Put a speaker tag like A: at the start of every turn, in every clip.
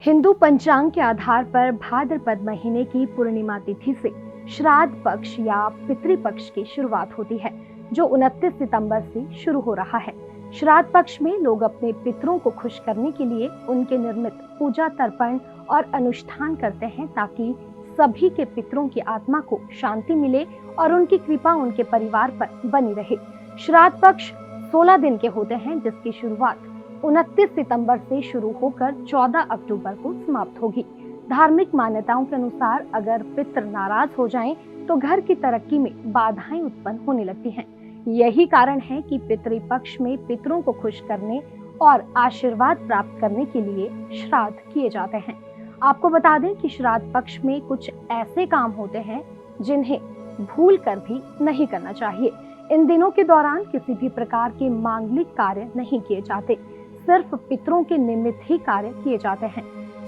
A: हिंदू पंचांग के आधार पर भाद्रपद महीने की पूर्णिमा तिथि से श्राद्ध पक्ष या पितृपक्ष की शुरुआत होती है, जो 29 सितंबर से शुरू हो रहा है। श्राद्ध पक्ष में लोग अपने पितरों को खुश करने के लिए उनके निर्मित पूजा तर्पण और अनुष्ठान करते हैं, ताकि सभी के पितरों की आत्मा को शांति मिले और उनकी कृपा उनके परिवार पर बनी रहे। श्राद्ध पक्ष 16 दिन के होते हैं, जिसकी शुरुआत 29 सितंबर से शुरू होकर 14 अक्टूबर को समाप्त होगी। धार्मिक मान्यताओं के अनुसार अगर पितर नाराज हो जाएं, तो घर की तरक्की में बाधाएं उत्पन्न होने लगती हैं। यही कारण है कि पितृपक्ष में पितरों को खुश करने और आशीर्वाद प्राप्त करने के लिए श्राद्ध किए जाते हैं। आपको बता दें कि श्राद्ध पक्ष में कुछ ऐसे काम होते हैं जिन्हें भूल कर भी नहीं करना चाहिए। इन दिनों के दौरान किसी भी प्रकार के मांगलिक कार्य नहीं किए जाते, सिर्फ पितरों के निमित्त ही कार्य किए जाते हैं।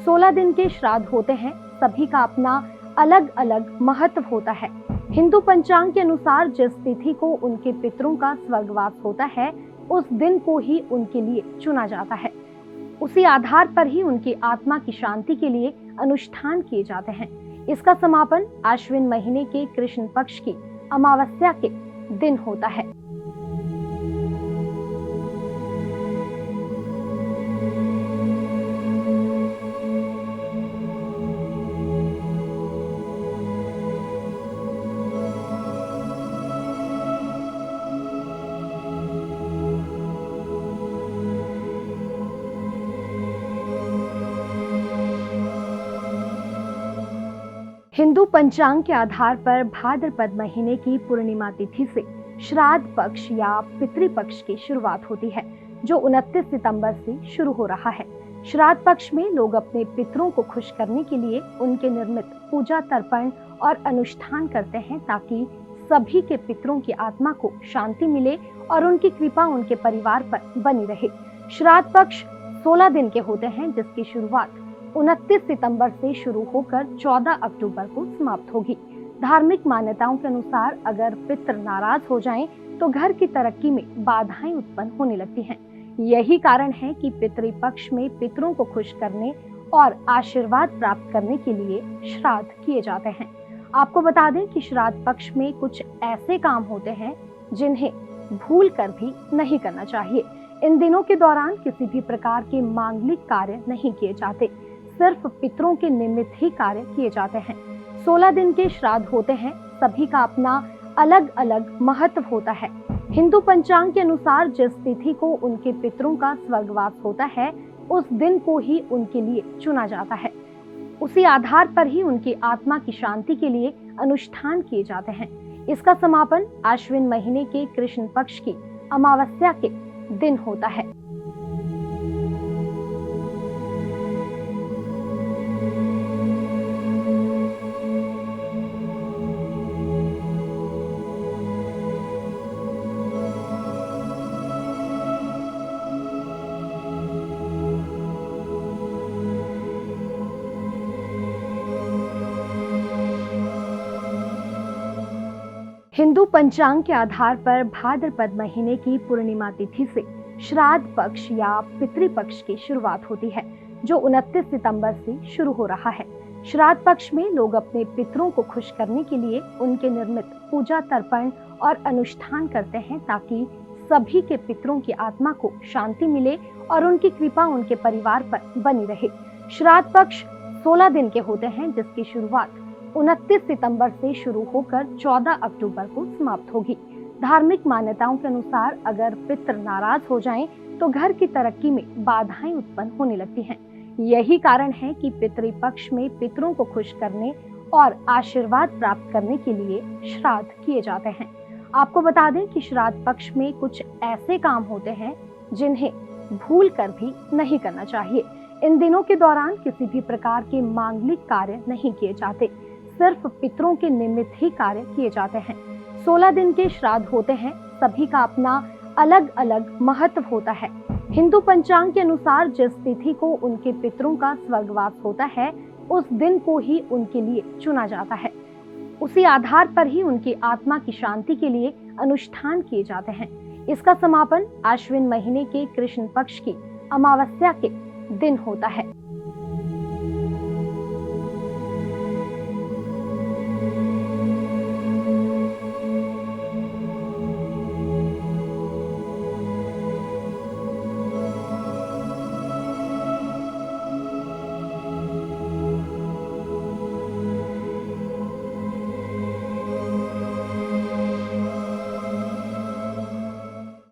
A: 16 दिन के श्राद्ध होते हैं, सभी का अपना अलग अलग महत्व होता है। हिंदू पंचांग के अनुसार जिस तिथि को उनके पितरों का स्वर्गवास होता है, उस दिन को ही उनके लिए चुना जाता है। उसी आधार पर ही उनकी आत्मा की शांति के लिए अनुष्ठान किए जाते हैं। इसका समापन आश्विन महीने के कृष्ण पक्ष की अमावस्या के दिन होता है। हिंदू पंचांग के आधार पर भाद्रपद महीने की पूर्णिमा तिथि से श्राद्ध पक्ष या पितृपक्ष की शुरुआत होती है, जो 29 सितंबर से शुरू हो रहा है। श्राद्ध पक्ष में लोग अपने पितरों को खुश करने के लिए उनके निर्मित पूजा तर्पण और अनुष्ठान करते हैं, ताकि सभी के पितरों की आत्मा को शांति मिले और उनकी कृपा उनके परिवार पर बनी रहे। श्राद्ध पक्ष 16 दिन के होते हैं, जिसकी शुरुआत 29 सितंबर से शुरू होकर 14 अक्टूबर को समाप्त होगी। धार्मिक मान्यताओं के अनुसार अगर पितर नाराज हो जाएं, तो घर की तरक्की में बाधाएं उत्पन्न होने लगती हैं। यही कारण है कि पितृपक्ष में पितरों को खुश करने और आशीर्वाद प्राप्त करने के लिए श्राद्ध किए जाते हैं। आपको बता दें कि श्राद्ध पक्ष में कुछ ऐसे काम होते हैं जिन्हें भूल कर भी नहीं करना चाहिए। इन दिनों के दौरान किसी भी प्रकार के मांगलिक कार्य नहीं किए जाते, सिर्फ पितरों के निमित्त ही कार्य किए जाते हैं। 16 दिन के श्राद्ध होते हैं, सभी का अपना अलग अलग महत्व होता है। हिंदू पंचांग के अनुसार जिस तिथि को उनके पितरों का स्वर्गवास होता है, उस दिन को ही उनके लिए चुना जाता है। उसी आधार पर ही उनकी आत्मा की शांति के लिए अनुष्ठान किए जाते हैं। इसका समापन आश्विन महीने के कृष्ण पक्ष की अमावस्या के दिन होता है। हिंदू पंचांग के आधार पर भाद्रपद महीने की पूर्णिमा तिथि से श्राद्ध पक्ष या पितृपक्ष की शुरुआत होती है, जो 29 सितंबर से शुरू हो रहा है। श्राद्ध पक्ष में लोग अपने पितरों को खुश करने के लिए उनके निर्मित पूजा तर्पण और अनुष्ठान करते हैं, ताकि सभी के पितरों की आत्मा को शांति मिले और उनकी कृपा उनके परिवार पर बनी रहे। श्राद्ध पक्ष 16 दिन के होते हैं, जिसकी शुरुआत 29 सितंबर से शुरू होकर 14 अक्टूबर को समाप्त होगी। धार्मिक मान्यताओं के अनुसार अगर पितर नाराज हो जाएं, तो घर की तरक्की में बाधाएं उत्पन्न होने लगती हैं। यही कारण है कि पितृपक्ष में पितरों को खुश करने और आशीर्वाद प्राप्त करने के लिए श्राद्ध किए जाते हैं। आपको बता दें कि श्राद्ध पक्ष में कुछ ऐसे काम होते हैं जिन्हें भूल कर भी नहीं करना चाहिए। इन दिनों के दौरान किसी भी प्रकार के मांगलिक कार्य नहीं किए जाते, सिर्फ पितरों के निमित्त ही कार्य किए जाते हैं। 16 दिन के श्राद्ध होते हैं, सभी का अपना अलग अलग महत्व होता है। हिंदू पंचांग के अनुसार जिस तिथि को उनके पितरों का स्वर्गवास होता है, उस दिन को ही उनके लिए चुना जाता है। उसी आधार पर ही उनकी आत्मा की शांति के लिए अनुष्ठान किए जाते हैं। इसका समापन आश्विन महीने के कृष्ण पक्ष की अमावस्या के दिन होता है।